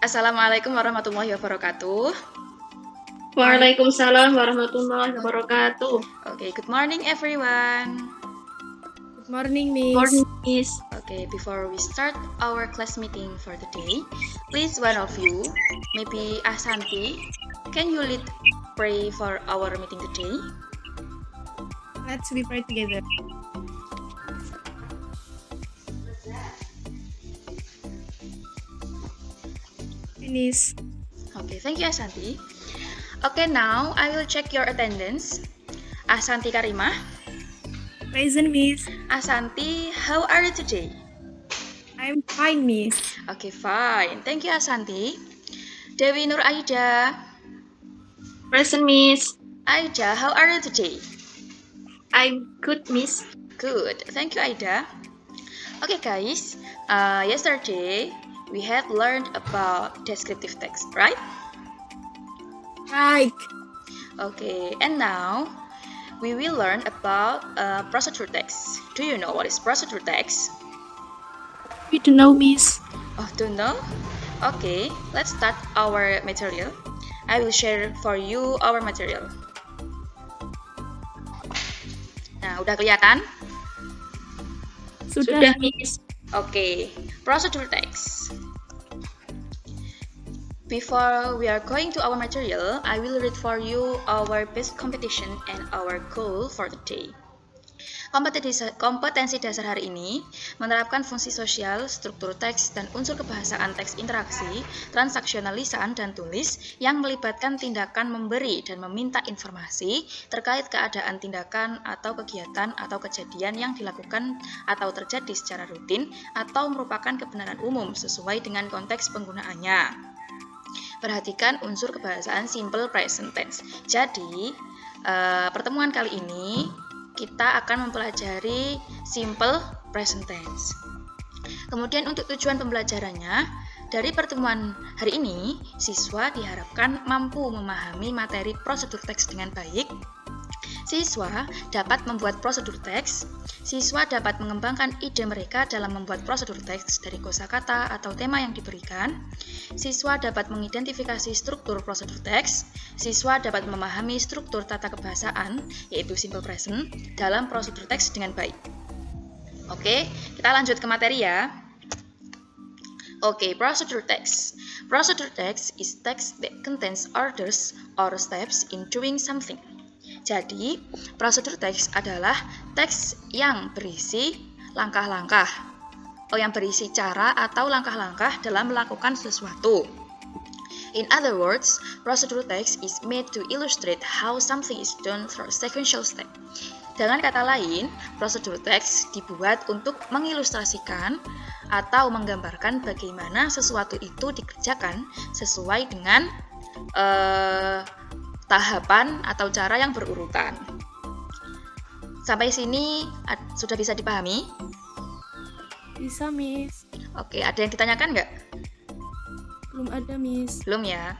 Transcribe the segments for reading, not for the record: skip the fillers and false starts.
Assalamualaikum warahmatullahi wabarakatuh. Waalaikumsalam warahmatullahi wabarakatuh. Okay, good morning everyone. Good morning, Miss. Morning, Miss. Okay, before we start our class meeting for the day, please one of you, maybe Asanti, can you lead pray for our meeting today? Let's be pray together. Finish. Okay, thank you Asanti. Okay, now I will check your attendance. Asanti Karimah. Present, Miss. Asanti, how are you today? I'm fine, Miss. Okay, fine. Thank you Asanti. Dewi Nur Aida. Present, Miss. Aida, how are you today? I'm good, Miss. Good. Thank you, Aida. Okay, guys. Yesterday we have learned about descriptive text, right? Right. Okay, and now we will learn about procedure text. Do you know what is procedure text? We don't know, Miss. Oh, don't know? Okay, let's start our material. I will share for you our material. Nah, udah kelihatan? Sudah, Miss. Okay, procedure text. Before we are going to our material, I will read for you our basic competition and our goal for the day. Kompetensi dasar hari ini menerapkan fungsi sosial, struktur teks, dan unsur kebahasaan teks interaksi, transaksional lisan dan tulis yang melibatkan tindakan memberi dan meminta informasi terkait keadaan tindakan atau kegiatan atau kejadian yang dilakukan atau terjadi secara rutin atau merupakan kebenaran umum sesuai dengan konteks penggunaannya. Perhatikan unsur kebahasaan simple present tense. Jadi, pertemuan kali ini kita akan mempelajari simple present tense. Kemudian untuk tujuan pembelajarannya, dari pertemuan hari ini, siswa diharapkan mampu memahami materi prosedur teks dengan baik. Siswa dapat membuat prosedur teks. Siswa dapat mengembangkan ide mereka dalam membuat prosedur teks dari kosakata atau tema yang diberikan. Siswa dapat mengidentifikasi struktur prosedur teks. Siswa dapat memahami struktur tata kebahasaan, yaitu simple present, dalam prosedur teks dengan baik. Oke, kita lanjut ke materi ya. Oke, prosedur text. Prosedur text is text that contains orders or steps in doing something. Jadi, prosedur teks adalah teks yang berisi langkah-langkah, yang berisi cara atau langkah-langkah dalam melakukan sesuatu. In other words, prosedur text is made to illustrate how something is done through sequential step. Dengan kata lain, prosedur teks dibuat untuk mengilustrasikan atau menggambarkan bagaimana sesuatu itu dikerjakan sesuai dengan tahapan atau cara yang berurutan. Sampai sini sudah bisa dipahami? Bisa, Miss. Oke, ada yang ditanyakan nggak? Belum ada, Miss. Belum ya?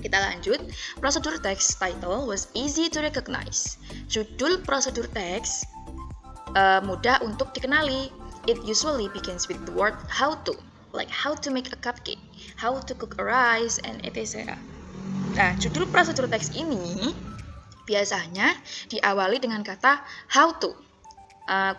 Kita lanjut. Prosedur text title was easy to recognize. Judul prosedur teks mudah untuk dikenali. It usually begins with the word how to, like how to make a cupcake, how to cook a rice, and etc. Nah, judul prosedur teks ini biasanya diawali dengan kata how to.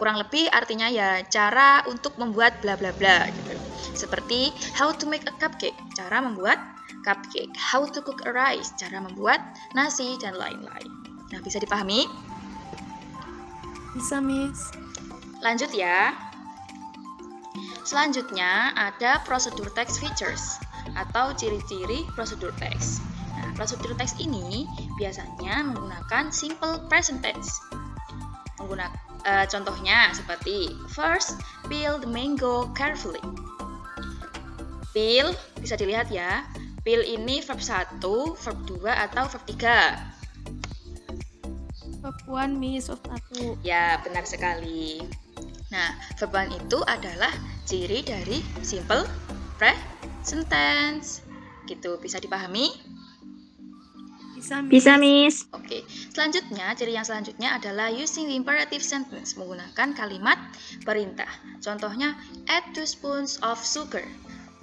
Kurang lebih artinya ya cara untuk membuat bla bla bla gitu. Seperti how to make a cupcake, cara membuat cupcake. How to cook a rice, cara membuat nasi dan lain-lain. Nah, bisa dipahami? Bisa, Miss. Lanjut ya. Selanjutnya ada prosedur text features atau ciri-ciri prosedur teks. Nah, prosedur teks ini biasanya menggunakan simple present tense. Contohnya seperti first, peel the mango carefully. Peel bisa dilihat ya. Peel ini verb 1, verb 2 atau verb 3. Verb 1, Miss, verb 1. Ya, benar sekali. Nah, verb 1 itu adalah ciri dari simple present tense. Gitu, bisa dipahami? Bisa, Miss. Bisa, Miss. Oke, selanjutnya, ciri yang selanjutnya adalah using the imperative sentence, menggunakan kalimat perintah. Contohnya, add 2 spoons of sugar.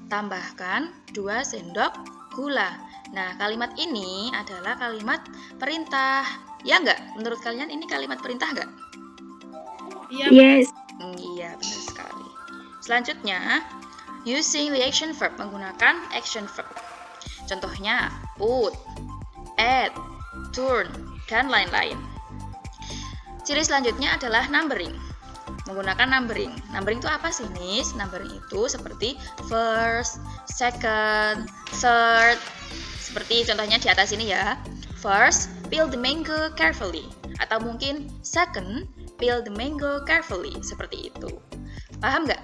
tambahkan 2 sendok gula. Nah, kalimat ini adalah kalimat perintah. Ya nggak? Menurut kalian ini kalimat perintah nggak? Yes. Iya, benar sekali. Selanjutnya, using the action verb, menggunakan action verb. Contohnya, put, add, turn, dan lain-lain. Ciri selanjutnya adalah numbering. Menggunakan numbering. Numbering itu apa sih, Miss? Numbering itu seperti first, second, third. Seperti contohnya di atas ini ya. First, peel the mango carefully. Atau mungkin second, peel the mango carefully. Seperti itu. Paham nggak?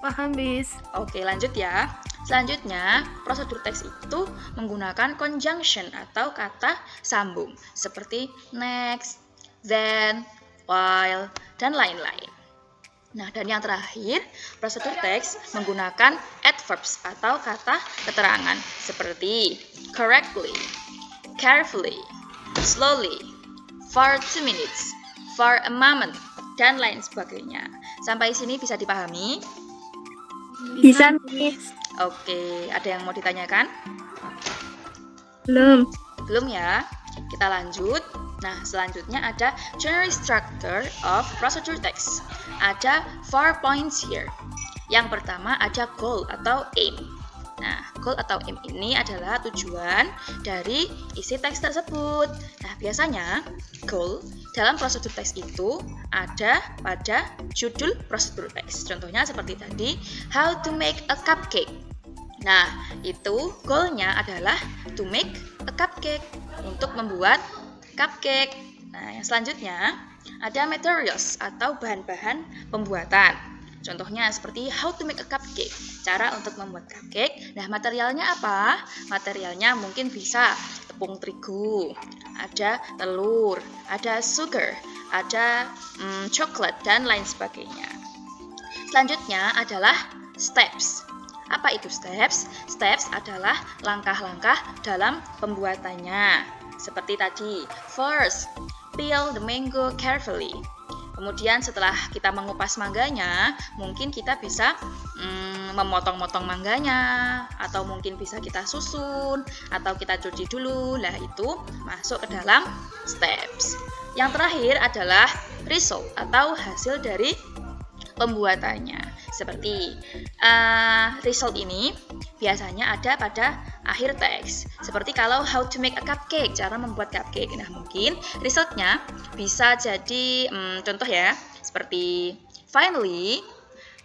Paham, Miss. Oke, lanjut ya. Selanjutnya, prosedur teks itu menggunakan conjunction atau kata sambung. Seperti next, then, while, dan lain-lain. Nah, dan yang terakhir, prosedur teks menggunakan adverbs atau kata keterangan seperti correctly, carefully, slowly, for 2 minutes, for a moment, dan lain sebagainya. Sampai sini bisa dipahami? Bisa, Miss. Oke, ada yang mau ditanyakan? Belum. Belum ya? Kita lanjut. Nah, selanjutnya ada general structure of procedure text. Ada 4 points here. Yang pertama ada goal atau aim. Nah, goal atau aim ini adalah tujuan dari isi teks tersebut. Nah, biasanya goal dalam prosedur teks itu ada pada judul prosedur teks. Contohnya seperti tadi, how to make a cupcake. Nah, itu goalnya adalah to make a cupcake, untuk membuat cupcake. Nah, yang selanjutnya ada materials atau bahan-bahan pembuatan. Contohnya seperti how to make a cupcake, cara untuk membuat cupcake. Nah, materialnya apa? Materialnya mungkin bisa tepung terigu, ada telur, ada sugar, ada coklat, dan lain sebagainya. Selanjutnya adalah steps. Apa itu steps? Steps adalah langkah-langkah dalam pembuatannya. Seperti tadi, first, peel the mango carefully. Kemudian setelah kita mengupas mangganya, mungkin kita bisa memotong-motong mangganya, atau mungkin bisa kita susun, atau kita cuci dulu. Nah, itu masuk ke dalam steps. Yang terakhir adalah result atau hasil dari pembuatannya. Seperti result ini biasanya ada pada akhir teks. Seperti kalau how to make a cupcake, cara membuat cupcake. Nah, mungkin resultnya bisa jadi contoh ya, seperti finally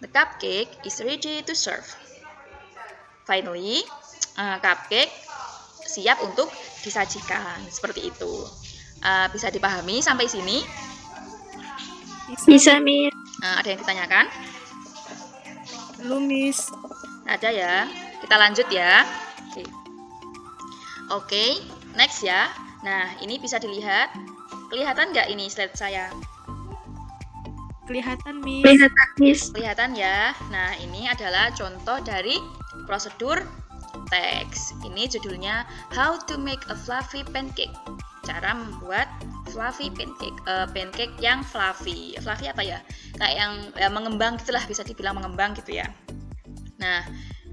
the cupcake is ready to serve. Finally, cupcake siap untuk disajikan. Seperti itu. Bisa dipahami sampai sini? Bisa, Miss. Ada yang ditanyakan? Belum, Miss. Ada ya. Kita lanjut ya. Oke, next ya. Nah, ini bisa dilihat. Kelihatan nggak ini slide saya? Kelihatan, Miss. Kelihatan, Miss. Kelihatan ya. Nah, ini adalah contoh dari prosedur teks. Ini judulnya How to make a fluffy pancake. Cara membuat fluffy pancake. Pancake yang fluffy. Fluffy apa ya? Kayak yang mengembang gitulah, bisa dibilang mengembang gitu ya. Nah,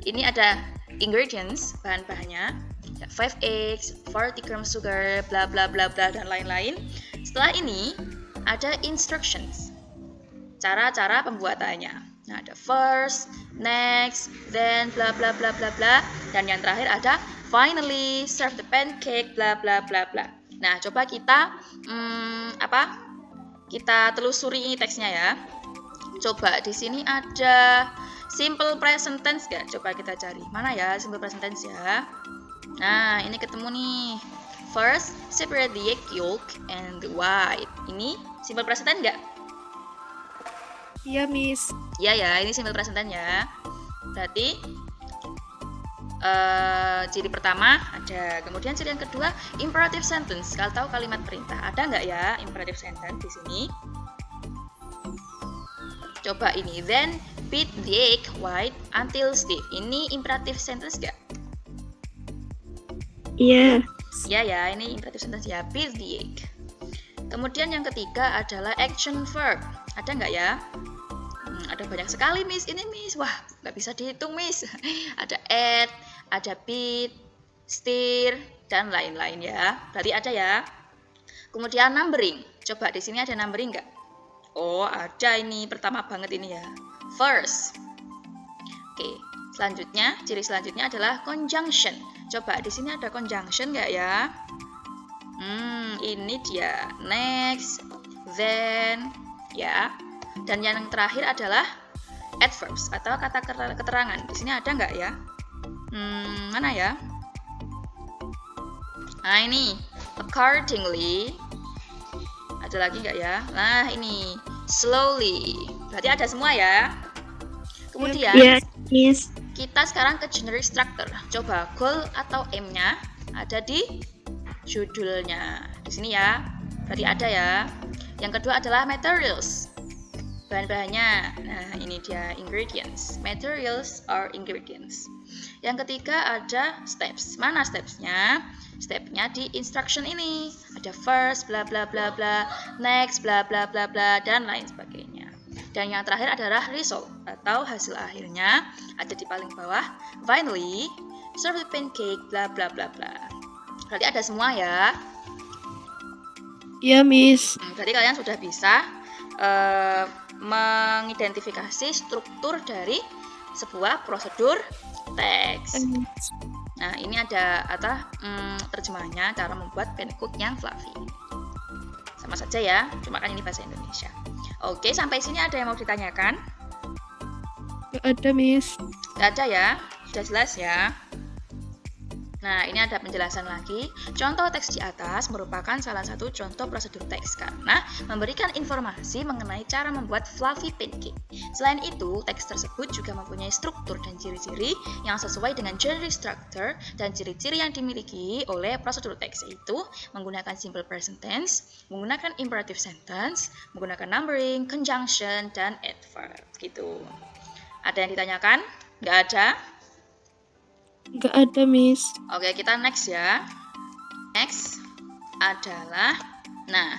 ini ada ingredients, bahan-bahannya. 5 eggs, 40 gram sugar, bla bla bla bla, dan lain-lain. Setelah ini ada instructions, cara-cara pembuatannya. Nah, ada first, next, then bla bla bla bla bla, dan yang terakhir ada finally serve the pancake, bla bla bla bla. Nah, coba kita kita telusuri ini teksnya ya. Coba di sini ada simple present tense nggak? Coba kita cari. Mana ya simple present tense ya? Nah, ini ketemu nih. First, separate the egg yolk and the white. Ini simple present tense nggak? Iya, Miss. Iya ya, ini simple present tense ya. Berarti ciri pertama ada. Kemudian ciri yang kedua, imperative sentence. Kalau tahu kalimat perintah, ada nggak ya imperative sentence di sini? Coba ini, then beat the egg white until stiff. Ini imperative sentence nggak? Iya. Ya ya, ini imperative sentence ya, beat the egg. Kemudian yang ketiga adalah action verb. Ada nggak ya? Ada banyak sekali, Miss. Ini, Miss. Wah, nggak bisa dihitung, Miss. Ada add, ada bit, steer, dan lain-lain ya. Berarti ada ya. Kemudian numbering. Coba di sini ada numbering nggak? Oh, ada ini. Pertama banget ini ya. First. Oke, selanjutnya, ciri selanjutnya adalah conjunction. Coba di sini ada conjunction nggak ya? Ini dia. Next, then, ya. Dan yang terakhir adalah adverbs atau kata keterangan. Di sini ada nggak ya? Mana ya? Nah, ini accordingly. Ada lagi nggak ya? Nah, ini slowly. Berarti ada semua ya. Kemudian Yes, Miss. kita sekarang ke generic structure. Coba goal atau aim-nya ada di judulnya. Di sini ya. Berarti ada ya. Yang kedua adalah materials. Bahan-bahannya. Nah, ini dia ingredients. Materials or ingredients. Yang ketiga ada steps. Mana stepsnya? Stepnya di instruction ini. Ada first, bla bla bla bla, next, bla bla bla bla, dan lain sebagainya. Dan yang terakhir adalah result atau hasil akhirnya ada di paling bawah. Finally, serve the pancake, bla bla bla bla. Berarti ada semua ya. Iya, Miss. Berarti kalian sudah bisa mengidentifikasi struktur dari sebuah prosedur teks. Nah, ini ada terjemahannya cara membuat pancake yang fluffy. Sama saja ya, cuma kan ini bahasa Indonesia. Oke, sampai sini ada yang mau ditanyakan? Nggak ada, Miss. Nggak ada ya? Sudah jelas ya? Nah, ini ada penjelasan lagi. Contoh teks di atas merupakan salah satu contoh prosedur teks karena memberikan informasi mengenai cara membuat fluffy pancake. Selain itu, teks tersebut juga mempunyai struktur dan ciri-ciri yang sesuai dengan generic structure dan ciri-ciri yang dimiliki oleh prosedur teks, yaitu menggunakan simple present tense, menggunakan imperative sentence, menggunakan numbering, conjunction, dan adverb. Gitu. Ada yang ditanyakan? Nggak ada? Nggak ada, Miss. Oke, kita next ya. Next adalah, nah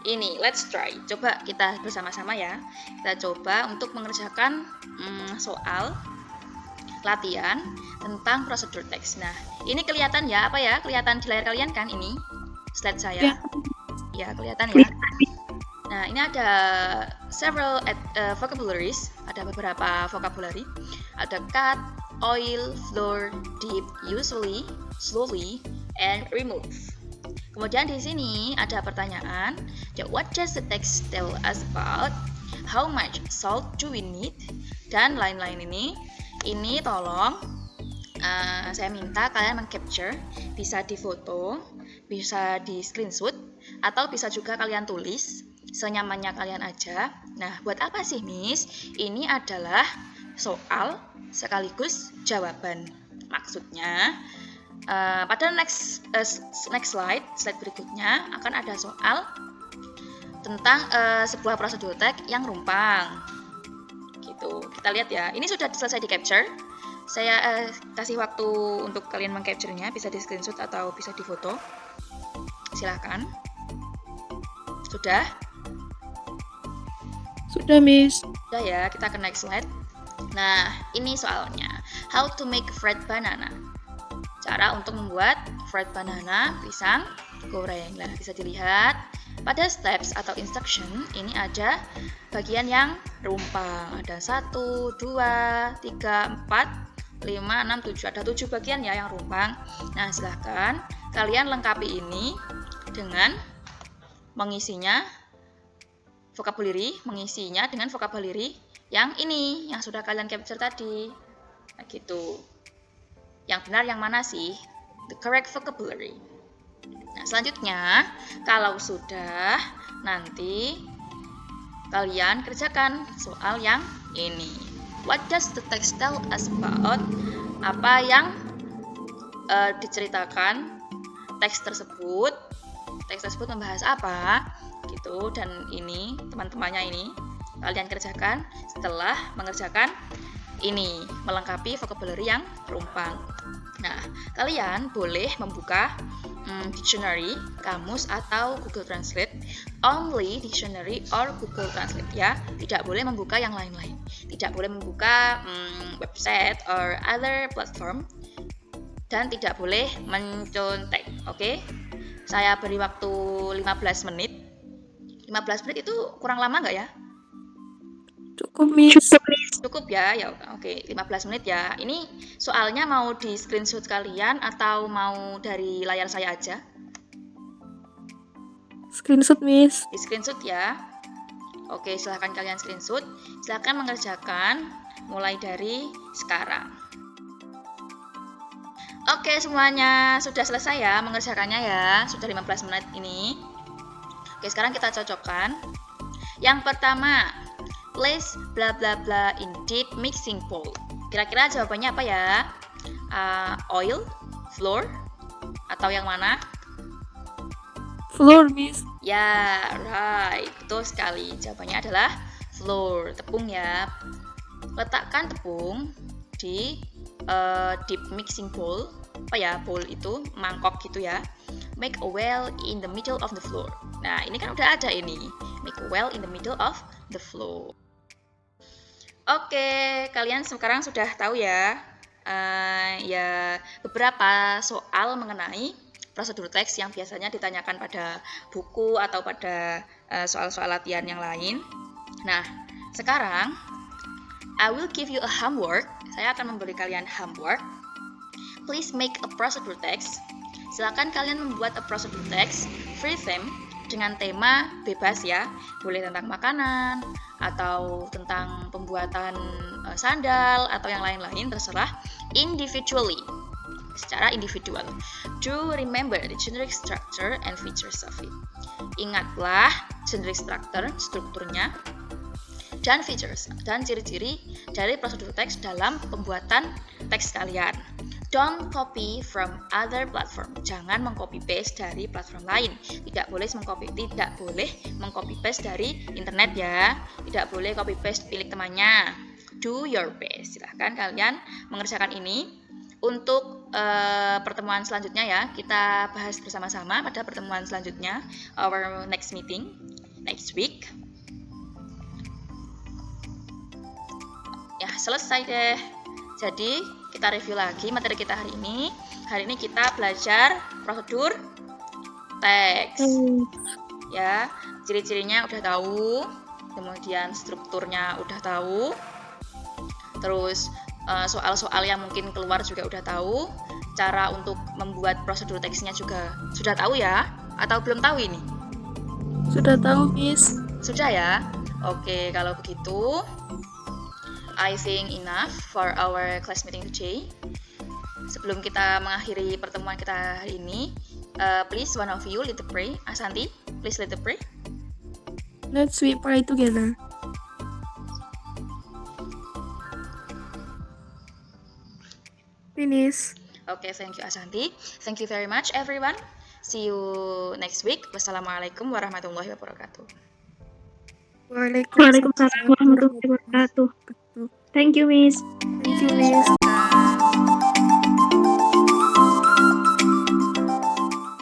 ini let's try. Coba kita bersama-sama ya. Kita coba untuk mengerjakan soal latihan tentang prosedur teks. Nah, ini kelihatan ya, apa ya? Kelihatan di layar kalian kan ini? Slide saya. Ya. Ya, kelihatan ya. Nah, ini ada several vocabularies, ada beberapa vocabulary. Ada cut, oil, flour, dip, usually, slowly, and remove. Kemudian di sini ada pertanyaan, what does the text tell us about? How much salt do we need? Dan lain-lain ini. Ini tolong saya minta kalian meng-capture, bisa difoto, bisa di screenshot, atau bisa juga kalian tulis senyamannya kalian aja. Nah, buat apa sih, Miss? Ini adalah soal sekaligus jawaban. Maksudnya pada next slide berikutnya akan ada soal tentang sebuah prosedur teks yang rumpang. Gitu. Kita lihat ya. Ini sudah selesai di capture. Saya kasih waktu untuk kalian meng-capture-nya, bisa di screenshot atau bisa di foto. Silakan. Sudah? Sudah, Miss. Sudah ya, kita ke next slide. Nah, ini soalnya. How to make fried banana. Cara untuk membuat fried banana, pisang goreng. Nah, bisa dilihat pada steps atau instruction, ini ada bagian yang rumpang. Ada 1, 2, 3, 4, 5, 6, 7. Ada 7 bagian ya yang rumpang. Nah, silahkan kalian lengkapi ini dengan mengisinya dengan vocabulary yang ini, yang sudah kalian capture tadi. Nah, gitu. Yang benar yang mana sih? The correct vocabulary. Nah, selanjutnya, kalau sudah, nanti kalian kerjakan soal yang ini. What does the text tell us about? Apa yang diceritakan teks tersebut? Teks tersebut membahas apa? Gitu. Dan ini, teman-temannya ini, kalian kerjakan setelah mengerjakan ini, melengkapi vocabulary yang rumpang. Nah, kalian boleh membuka dictionary, kamus atau Google Translate. Only dictionary or Google Translate ya. Tidak boleh membuka yang lain-lain. Tidak boleh membuka website or other platform. Dan tidak boleh mencontek. Oke? Saya beri waktu 15 menit. 15 menit itu kurang lama nggak ya? Cukup, Miss. Cukup ya, ya oke, 15 menit ya. Ini soalnya mau di screenshot kalian atau mau dari layar saya aja? Screenshot, Miss. Di screenshot ya. Oke, silahkan kalian screenshot. Silahkan mengerjakan mulai dari sekarang. Oke, semuanya sudah selesai ya mengerjakannya ya. Sudah 15 menit ini. Oke, sekarang kita cocokkan. Yang pertama, place bla bla bla in deep mixing bowl. Kira-kira jawabannya apa ya? Oil, flour, atau yang mana? Floor, Miss. Ya, right. Betul sekali. Jawabannya adalah flour, tepung ya. Letakkan tepung di deep mixing bowl. Apa ya? Bowl itu mangkok gitu ya. Make a well in the middle of the floor. Nah, ini kan udah ada ini. Make a well in the middle of the floor. Oke, kalian sekarang sudah tahu ya, ya beberapa soal mengenai prosedur teks yang biasanya ditanyakan pada buku atau pada soal-soal latihan yang lain. Nah, sekarang I will give you a homework. Saya akan memberi kalian homework. Please make a procedure text. Silakan kalian membuat a procedure text free theme dengan tema bebas ya, boleh tentang makanan atau tentang pembuatan sandal atau yang lain-lain, terserah, individually, secara individual. Do remember the generic structure and features of it. Ingatlah generic structure, strukturnya, dan features, dan ciri-ciri dari prosedur teks dalam pembuatan teks kalian. Don't copy from other platform. Jangan mengcopy paste dari platform lain. Tidak boleh mengcopy paste dari internet ya. Tidak boleh copy paste milik temannya. Do your best. Silahkan kalian mengerjakan ini. Untuk pertemuan selanjutnya ya, kita bahas bersama-sama pada pertemuan selanjutnya. Our next meeting next week. Ya, selesai deh. Jadi, kita review lagi materi kita hari ini. Hari ini kita belajar prosedur teks. Ya, ciri-cirinya udah tahu, kemudian strukturnya udah tahu. Terus soal-soal yang mungkin keluar juga udah tahu. Cara untuk membuat prosedur teksnya juga sudah tahu ya? Atau belum tahu ini? Sudah tahu, Miss. Sudah ya? Oke, kalau begitu I think enough for our class meeting today. Sebelum kita mengakhiri pertemuan kita hari ini, please one of you lead the pray. Asanti, please lead the pray. Let's we pray together. Finish. Okay, thank you Asanti. Thank you very much everyone. See you next week. Wassalamualaikum warahmatullahi wabarakatuh. Waalaikumsalam warahmatullahi wabarakatuh. Thank you, Miss. Thank you, Miss.